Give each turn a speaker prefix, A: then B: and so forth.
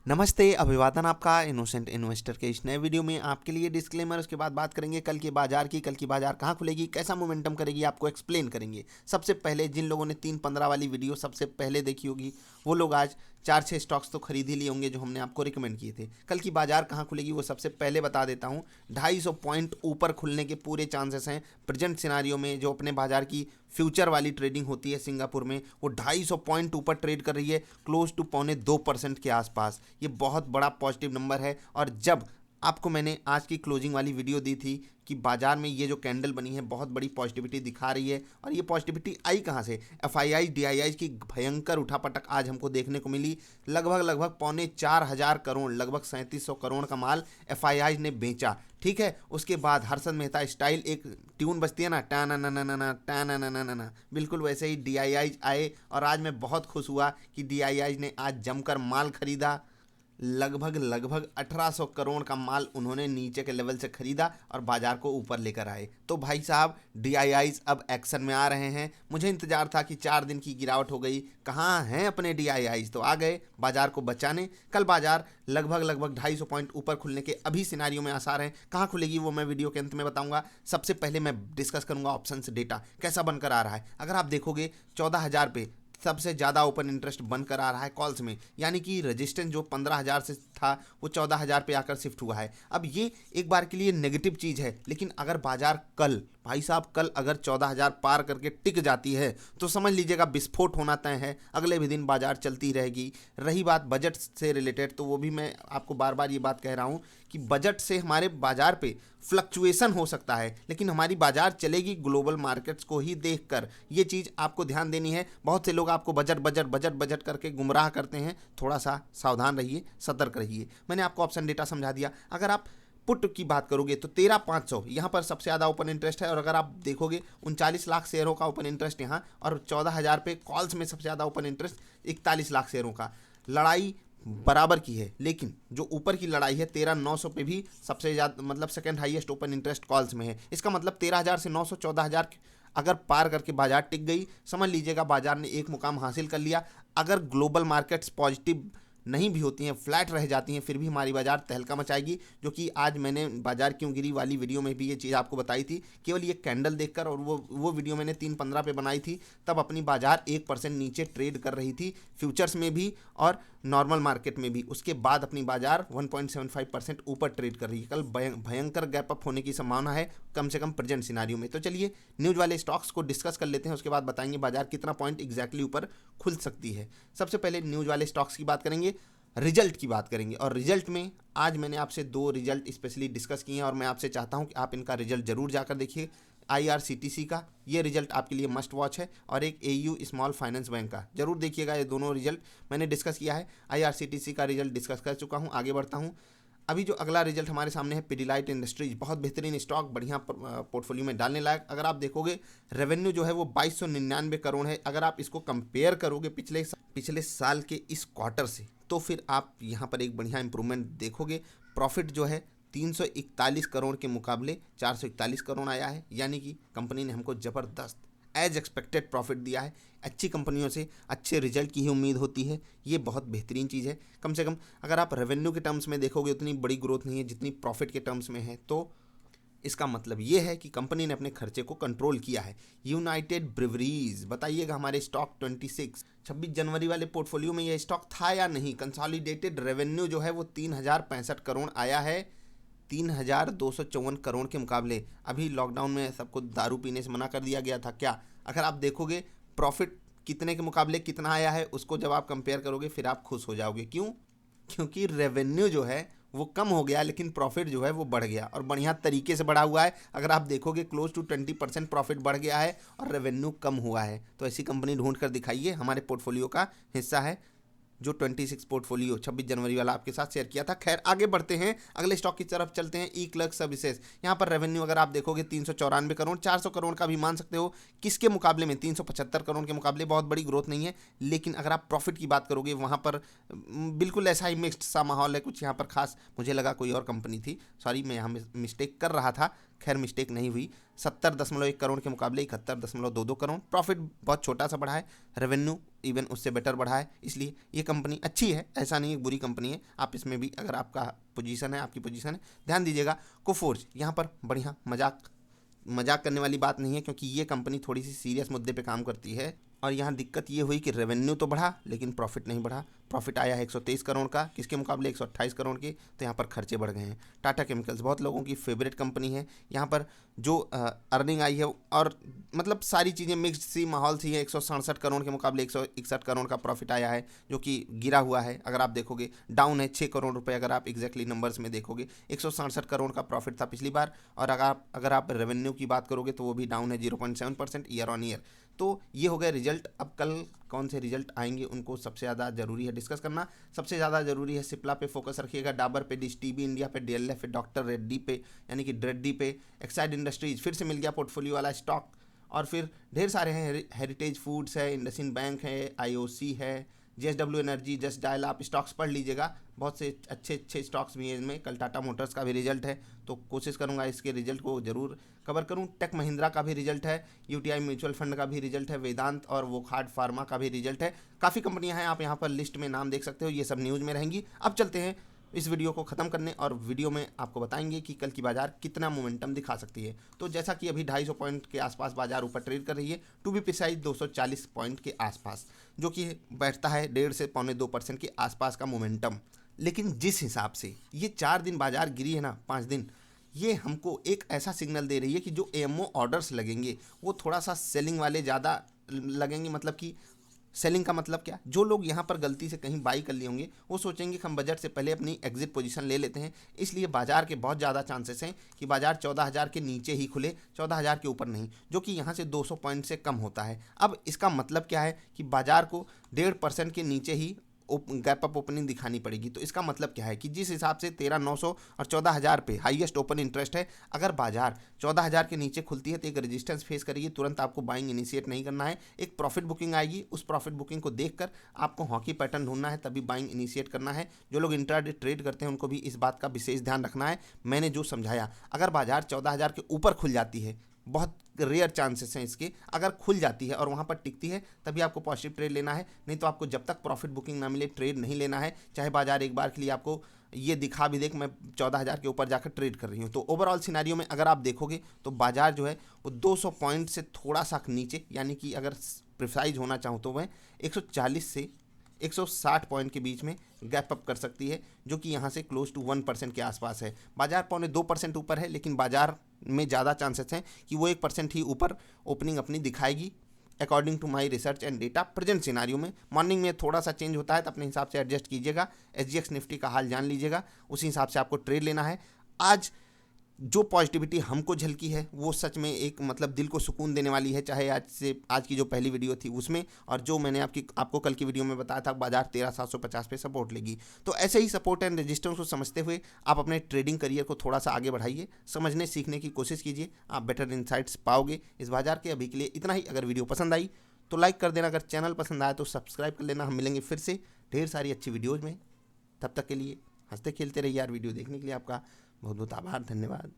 A: नमस्ते, अभिवादन आपका इनोसेंट इन्वेस्टर के इस नए वीडियो में आपके लिए डिस्क्लेमर। उसके बाद बात करेंगे कल के बाजार की। कल की बाजार कहाँ खुलेगी, कैसा मोमेंटम करेगी, आपको एक्सप्लेन करेंगे। सबसे पहले जिन लोगों ने 3:15 वाली वीडियो सबसे पहले देखी होगी वो लोग आज 4-6 स्टॉक्स तो खरीद ही लिए होंगे जो हमने आपको रिकमेंड किए थे। कल की बाजार कहाँ खुलेगी वो सबसे पहले बता देता हूँ। 250 पॉइंट ऊपर खुलने के पूरे चांसेस हैं। प्रेजेंट सिनारियो में जो अपने बाजार की फ्यूचर वाली ट्रेडिंग होती है सिंगापुर में, वो 250 पॉइंट ऊपर ट्रेड कर रही है, क्लोज टू 2.25% के आसपास। ये बहुत बड़ा पॉजिटिव नंबर है। और जब आपको मैंने आज की क्लोजिंग वाली वीडियो दी थी कि बाजार में ये जो कैंडल बनी है बहुत बड़ी पॉजिटिविटी दिखा रही है, और ये पॉजिटिविटी आई कहाँ से? एफआईआई डीआईआई की भयंकर उठापटक आज हमको देखने को मिली। लगभग 4,500 करोड़, लगभग 3700 करोड़ का माल एफआईआई ने बेचा। ठीक है, उसके बाद हर्षद मेहता स्टाइल एक ट्यून बजती है ना, टाना ना ना ना ना टाना ना ना ना ना, बिल्कुल वैसे ही डीआईआई आए। और आज मैं बहुत खुश हुआ कि डीआईआई ने आज जमकर माल खरीदा। लगभग 1800 करोड़ का माल उन्होंने नीचे के लेवल से खरीदा और बाजार को ऊपर लेकर आए। तो भाई साहब, डीआईआईज अब एक्शन में आ रहे हैं। मुझे इंतजार था कि 4 दिन की गिरावट हो गई, कहाँ हैं अपने डीआईआईज? तो आ गए बाजार को बचाने। कल बाजार लगभग 250 पॉइंट ऊपर खुलने के अभी सिनारियो में आसार हैं। कहाँ खुलेगी वो मैं वीडियो के अंत में बताऊंगा। सबसे पहले मैं डिस्कस करूंगा ऑप्शंस डेटा कैसा बनकर आ रहा है। अगर आप देखोगे 14,000 पे सबसे ज़्यादा ओपन इंटरेस्ट बनकर आ रहा है कॉल्स में, यानी कि रजिस्टेंस जो 15,000 से था वो 14,000 पे आकर शिफ्ट हुआ है। अब ये एक बार के लिए नेगेटिव चीज़ है, लेकिन अगर बाजार कल, भाई साहब कल अगर 14,000 पार करके टिक जाती है तो समझ लीजिएगा विस्फोट होना तय है। अगले भी दिन बाजार चलती रहेगी। रही बात बजट से रिलेटेड, तो वो भी मैं आपको बार बार ये बात कह रहा हूँ कि बजट से हमारे बाजार पे फ्लक्चुएशन हो सकता है, लेकिन हमारी बाजार चलेगी ग्लोबल मार्केट्स को ही देखकर। ये चीज़ आपको ध्यान देनी है। बहुत से लोग आपको बजट बजट बजट बजट करके गुमराह करते हैं। थोड़ा सा सावधान रहिए, सतर्क रहिए। मैंने आपको ऑप्शन डेटा समझा दिया। अगर आप पुट की बात करोगे तो 13,500 यहाँ पर सबसे ज़्यादा ओपन इंटरेस्ट है। और अगर आप देखोगे 39 लाख शेयरों का ओपन इंटरेस्ट यहाँ, और 14,000 पे कॉल्स में सबसे ज़्यादा ओपन इंटरेस्ट 41 लाख शेयरों का। लड़ाई बराबर की है, लेकिन जो ऊपर की लड़ाई है 13,900 पे भी सबसे ज़्यादा, मतलब second highest open interest calls में है। इसका मतलब 13,000 से 900, 14,000 अगर पार करके बाजार टिक गई, समझ लीजिएगा बाजार ने एक मुकाम हासिल कर लिया। अगर ग्लोबल मार्केट्स पॉजिटिव नहीं भी होती हैं, फ्लैट रह जाती हैं, फिर भी हमारी बाजार तहलका मचाएगी। जो कि आज मैंने बाजार क्यों गिरी वाली वीडियो में भी ये चीज़ आपको बताई थी, केवल ये कैंडल देखकर। और वो वीडियो मैंने 3:15 पे बनाई थी, तब अपनी बाजार 1% नीचे ट्रेड कर रही थी, फ्यूचर्स में भी और नॉर्मल मार्केट में भी। उसके बाद अपनी बाजार 1.75% ऊपर ट्रेड कर रही है। कल भयंकर गैप अप होने की संभावना है, कम से कम प्रेजेंट सिनारियो में। तो चलिए न्यूज़ वाले स्टॉक्स को डिस्कस कर लेते हैं, उसके बाद बताएंगे बाजार कितना पॉइंट एग्जैक्टली ऊपर खुल सकती है। सबसे पहले न्यूज़ वाले स्टॉक्स की बात करेंगे, रिजल्ट की बात करेंगे। और रिजल्ट में आज मैंने आपसे 2 रिजल्ट स्पेशली डिस्कस किए हैं, और मैं आपसे चाहता हूं कि आप इनका रिजल्ट जरूर जाकर देखिए। आईआरसीटीसी का ये रिजल्ट आपके लिए मस्ट वॉच है, और एक एयू स्मॉल फाइनेंस बैंक का जरूर देखिएगा। ये दोनों रिजल्ट मैंने डिस्कस किया है। आईआरसीटीसी का रिजल्ट डिस्कस कर चुका हूँ, आगे बढ़ता हूँ। अभी जो अगला रिजल्ट हमारे सामने है पिडिलाइट इंडस्ट्रीज, बहुत बेहतरीन स्टॉक, बढ़िया पोर्टफोलियो में डालने लायक। अगर आप देखोगे रेवेन्यू जो है वो 2299 करोड़ है। अगर आप इसको कंपेयर करोगे पिछले साल के इस क्वार्टर से, तो फिर आप यहाँ पर एक बढ़िया इंप्रूवमेंट देखोगे। प्रॉफिट जो है 341 करोड़ के मुकाबले 441 करोड़ आया है, यानी कि कंपनी ने हमको ज़बरदस्त एज एक्सपेक्टेड प्रॉफिट दिया है। अच्छी कंपनियों से अच्छे रिजल्ट की ही उम्मीद होती है, ये बहुत बेहतरीन चीज़ है। कम से कम अगर आप रेवेन्यू के टर्म्स में देखोगे उतनी बड़ी ग्रोथ नहीं है जितनी प्रॉफिट के टर्म्स में है, तो इसका मतलब ये है कि कंपनी ने अपने खर्चे को कंट्रोल किया है। यूनाइटेड ब्रिवरीज, बताइएगा हमारे स्टॉक 26 जनवरी वाले पोर्टफोलियो में ये स्टॉक था या नहीं? कंसोलिडेटेड रेवेन्यू जो है वो 3,065 करोड़ आया है, 3,254 करोड़ के मुकाबले। अभी लॉकडाउन में सबको दारू पीने से मना कर दिया गया था क्या? अगर आप देखोगे प्रॉफिट कितने के मुकाबले कितना आया है, उसको जब आप कंपेयर करोगे फिर आप खुश हो जाओगे। क्यों? क्योंकि रेवेन्यू जो है वो कम हो गया, लेकिन प्रॉफिट जो है वो बढ़ गया, और बढ़िया तरीके से बढ़ा हुआ है। अगर आप देखोगे क्लोज टू 20% प्रॉफिट बढ़ गया है और रेवेन्यू कम हुआ है। तो ऐसी कंपनी ढूंढ कर दिखाइए, हमारे पोर्टफोलियो का हिस्सा है। जो 26 पोर्टफोलियो 26 जनवरी वाला आपके साथ शेयर किया था। खैर आगे बढ़ते हैं, अगले स्टॉक की तरफ चलते हैं। ई क्लर्क सर्विसेज, यहाँ पर रेवेन्यू अगर आप देखोगे 394 करोड़, 400 करोड़ का भी मान सकते हो। किसके मुकाबले में? 375 करोड़ के मुकाबले बहुत बड़ी ग्रोथ नहीं है। लेकिन अगर आप प्रॉफिट की बात करोगे वहाँ पर बिल्कुल ऐसा ही मिक्स्ड सा माहौल है कुछ। यहाँ पर खास मुझे लगा कोई और कंपनी थी, सॉरी मैं यहाँ मिस्टेक कर रहा था। खैर मिस्टेक नहीं हुई, 70.1 करोड़ के मुकाबले 71.22 करोड़। प्रॉफिट बहुत छोटा सा बढ़ा है, रेवेन्यू इवन उससे बेटर बढ़ा है, इसलिए ये कंपनी अच्छी है, ऐसा नहीं है बुरी कंपनी है। आप इसमें भी अगर आपका पोजीशन है, आपकी पोजीशन है, ध्यान दीजिएगा। कोफोर्ज, यहाँ पर बढ़िया मजाक करने वाली बात नहीं है, क्योंकि ये कंपनी थोड़ी सी सीरियस मुद्दे पे काम करती है। और यहाँ दिक्कत ये हुई कि रेवेन्यू तो बढ़ा लेकिन प्रॉफिट नहीं बढ़ा। प्रॉफिट आया है 123 करोड़ का, किसके मुकाबले 128 करोड़ के, तो यहाँ पर खर्चे बढ़ गए हैं। टाटा केमिकल्स बहुत लोगों की फेवरेट कंपनी है, यहाँ पर जो अर्निंग आई है और मतलब सारी चीज़ें मिक्स्ड सी माहौल थी है। 167 करोड़ के मुकाबले 161 करोड़ का प्रॉफिट आया है, जो कि गिरा हुआ है। अगर आप देखोगे डाउन है 6 करोड़ रुपए, अगर आप एग्जैक्टली नंबर्स में देखोगे 167 करोड़ का प्रॉफिट था पिछली बार। और अगर आप रेवेन्यू की बात करोगे तो वो भी डाउन है 0.7% ईयर ऑन ईयर। तो ये हो गया रिजल्ट। अब कल कौन से रिजल्ट आएंगे उनको सबसे ज़्यादा जरूरी है डिस्कस करना। सबसे ज़्यादा जरूरी है सिप्ला पे फोकस रखिएगा, डाबर पे, डिश टीवी इंडिया पे, डीएलएफ पे, डॉक्टर रेड्डी पे यानी कि ड्रेड्डी पे, एक्साइड इंडस्ट्रीज फिर से मिल गया पोर्टफोलियो वाला स्टॉक, और फिर ढेर सारे हैं, हेरिटेज फूड्स है, इंडसिंड बैंक है, आईओसी है, जेएसडब्ल्यू एनर्जी, जस्ट डायल। आप स्टॉक्स पढ़ लीजिएगा, बहुत से अच्छे स्टॉक्स भी हैं इनमें। कल टाटा मोटर्स का भी रिजल्ट है, तो कोशिश करूंगा इसके रिजल्ट को जरूर कवर करूं। टेक महिंद्रा का भी रिजल्ट है, यूटीआई म्यूचुअल फंड का भी रिजल्ट है, वेदांत और वोकहार्ट फार्मा का भी रिजल्ट है। काफ़ी कंपनियां हैं, आप यहां पर लिस्ट में नाम देख सकते हो, ये सब न्यूज़ में रहेंगी। अब चलते हैं इस वीडियो को ख़त्म करने, और वीडियो में आपको बताएंगे कि कल की बाजार कितना मोमेंटम दिखा सकती है। तो जैसा कि अभी 250 पॉइंट के आसपास बाजार ऊपर ट्रेड कर रही है, टू बी प्रिसाइज 240 पॉइंट के आसपास, जो कि बैठता है 1.5 से 1.25% के आसपास का मोमेंटम। लेकिन जिस हिसाब से ये 4 दिन बाजार गिरी है ना, 5 दिन, ये हमको एक ऐसा सिग्नल दे रही है कि जो एएमओ ऑर्डर्स लगेंगे वो थोड़ा सा सेलिंग वाले ज़्यादा लगेंगे। मतलब कि सेलिंग का मतलब क्या, जो लोग यहाँ पर गलती से कहीं बाई कर लिए होंगे वो सोचेंगे कि हम बजट से पहले अपनी एग्जिट पोजीशन ले लेते हैं। इसलिए बाजार के बहुत ज़्यादा चांसेस हैं कि बाजार 14,000 के नीचे ही खुले, 14,000 के ऊपर नहीं, जो कि यहाँ से 200 पॉइंट से कम होता है। अब इसका मतलब क्या है कि बाजार को 1.5% के नीचे ही गैप अप ओपनिंग दिखानी पड़ेगी। तो इसका मतलब क्या है कि जिस हिसाब से 13,900 और 14,000 पे हाईएस्ट ओपन इंटरेस्ट है, अगर बाजार 14,000 के नीचे खुलती है तो एक रेजिस्टेंस फेस करेगी, तुरंत आपको बाइंग इनिशिएट नहीं करना है, एक प्रॉफिट बुकिंग आएगी, उस प्रॉफिट बुकिंग को देखकर आपको हॉकी पैटर्न ढूंढना है, तभी बाइंग इनिशिएट करना है। जो लोग इंट्राडे ट्रेड करते हैं उनको भी इस बात का विशेष ध्यान रखना है। मैंने जो समझाया, अगर बाजार 14,000 के ऊपर खुल जाती है, बहुत रेयर चांसेस हैं इसके, अगर खुल जाती है और वहाँ पर टिकती है तभी आपको पॉजिटिव ट्रेड लेना है, नहीं तो आपको जब तक प्रॉफिट बुकिंग ना मिले ट्रेड नहीं लेना है। चाहे बाजार एक बार के लिए आपको ये दिखा भी दे कि मैं 14,000 के ऊपर जाकर ट्रेड कर रही हूँ। तो ओवरऑल सिनेरियो में अगर आप देखोगे तो बाजार जो है वो 200 पॉइंट से थोड़ा सा नीचे, यानी कि अगर प्रिसाइज होना चाहूँ तो वह 140 से 160 पॉइंट के बीच में गैप अप कर सकती है, जो कि यहाँ से क्लोज टू 1% के आसपास है। बाजार 0.2% ऊपर है, लेकिन बाजार में ज़्यादा चांसेस हैं कि वो 1% ही ऊपर ओपनिंग अपनी दिखाएगी, according to my research and data. Present scenario में मॉर्निंग में थोड़ा सा चेंज होता है, तो अपने हिसाब से एडजस्ट कीजिएगा। SGX निफ्टी का हाल जान लीजिएगा, उसी हिसाब से आपको ट्रेड लेना है। आज जो पॉजिटिविटी हमको झलकी है वो सच में एक मतलब दिल को सुकून देने वाली है, चाहे आज की जो पहली वीडियो थी उसमें, और जो मैंने आपको कल की वीडियो में बताया था बाजार 13,750 पे सपोर्ट लेगी। तो ऐसे ही सपोर्ट एंड रेजिस्टेंस को समझते हुए आप अपने ट्रेडिंग करियर को थोड़ा सा आगे बढ़ाइए, समझने सीखने की कोशिश कीजिए, आप बेटर इनसाइट्स पाओगे इस बाजार के। अभी के लिए इतना ही। अगर वीडियो पसंद आई तो लाइक कर देना, अगर चैनल पसंद आया तो सब्सक्राइब कर लेना। हम मिलेंगे फिर से ढेर सारी अच्छी वीडियोज़ में, तब तक के लिए हंसते खेलते रहिए यार। वीडियो देखने के लिए आपका बहुत बहुत आभार, धन्यवाद।